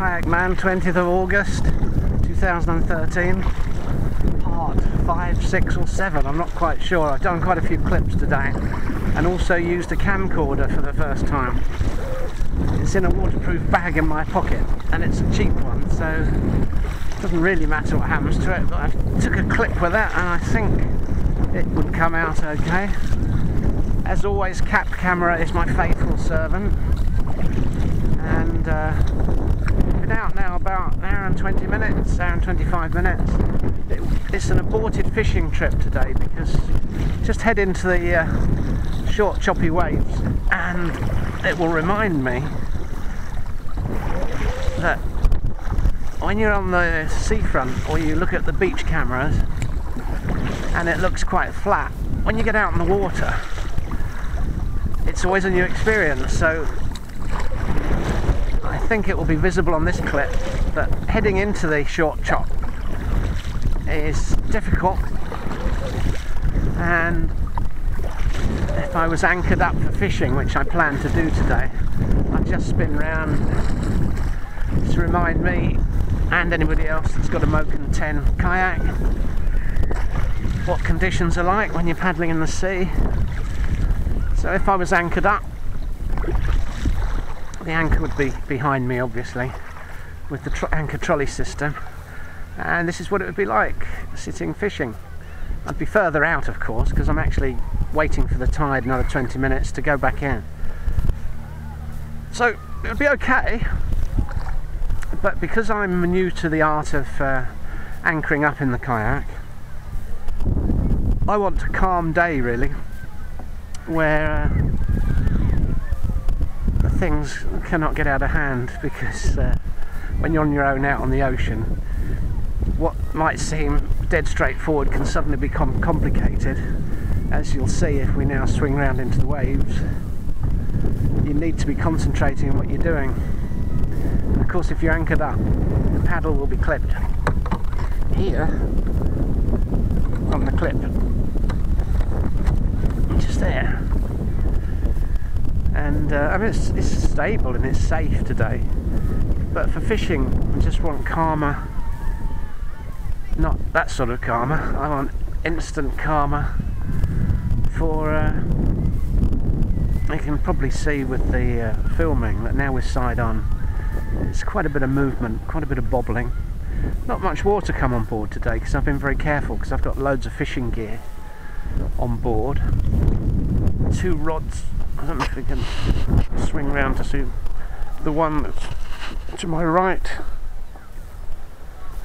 Kayakman, 20th of August 2013, part 5, 6 or 7, I'm not quite sure. I've done quite a few clips today and also used a camcorder for the first time. It's in a waterproof bag in my pocket and it's a cheap one, so it doesn't really matter what happens to it, but I took a clip with that and I think it would come out okay. As always, cap camera is my faithful servant, and been out now about an hour and 20 minutes, hour and 25 minutes. It's an aborted fishing trip today because just head into the short choppy waves and it will remind me that when you're on the seafront or you look at the beach cameras and it looks quite flat, when you get out in the water it's always a new experience. So I think it will be visible on this clip that heading into the short chop is difficult, and if I was anchored up for fishing, which I plan to do today, I'd just spin round to remind me and anybody else that's got a Moken 10 kayak what conditions are like when you're paddling in the sea. So if I was anchored up, the anchor would be behind me obviously with the anchor trolley system, and this is what it would be like sitting fishing. I'd be further out of course because I'm actually waiting for the tide another 20 minutes to go back in. So it would be okay, but because I'm new to the art of anchoring up in the kayak, I want a calm day really, where things cannot get out of hand, because when you're on your own out on the ocean, what might seem dead straightforward can suddenly become complicated, as you'll see if we now swing round into the waves. You need to be concentrating on what you're doing, and of course if you're anchored up, the paddle will be clipped here on the clip, just there. And I mean it's stable and it's safe today, but for fishing I just want calmer, not that sort of calmer, I want instant calmer. For you can probably see with the filming that now we're side on, it's quite a bit of movement, quite a bit of bobbling. Not much water come on board today because I've been very careful, because I've got loads of fishing gear on board. 2 rods. I don't know if we can swing round to see the one that's to my right.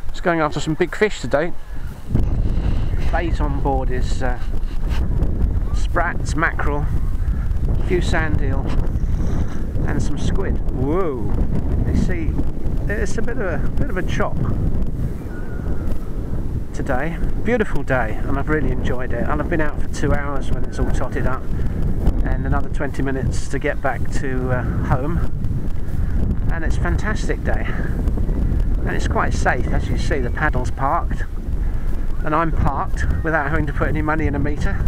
It's going after some big fish today. Bait on board is sprats, mackerel, a few sand eel and some squid. Whoa! You see, it's a bit of a chop today. Beautiful day, and I've really enjoyed it. And I've been out for 2 hours when it's all totted up, and another 20 minutes to get back to home. And it's a fantastic day, and it's quite safe. As you see, the paddle's parked, and I'm parked without having to put any money in a meter.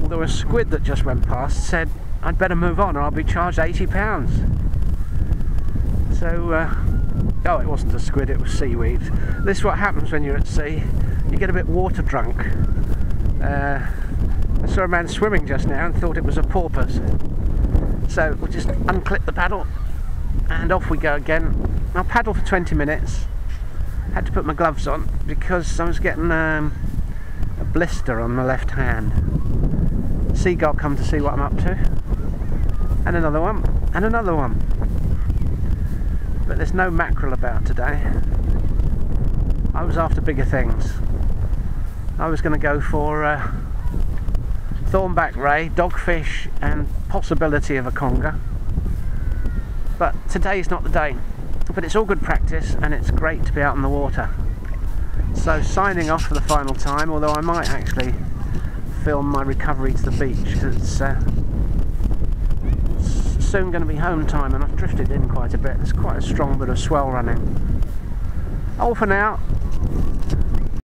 Although a squid that just went past said I'd better move on or I'll be charged £80. So oh, it wasn't a squid, it was seaweed. This is what happens when you're at sea, you get a bit water drunk. I saw a man swimming just now and thought it was a porpoise. So we'll just unclip the paddle and off we go again. I'll paddle for 20 minutes. Had to put my gloves on because I was getting a blister on my left hand. Seagull come to see what I'm up to. And another one, and another one. But there's no mackerel about today. I was after bigger things. I was going to go for thornback ray, dogfish and possibility of a conger. But today's not the day. But it's all good practice and it's great to be out in the water. So signing off for the final time, although I might actually film my recovery to the beach because it's soon going to be home time and I've drifted in quite a bit. There's quite a strong bit of swell running. All for now.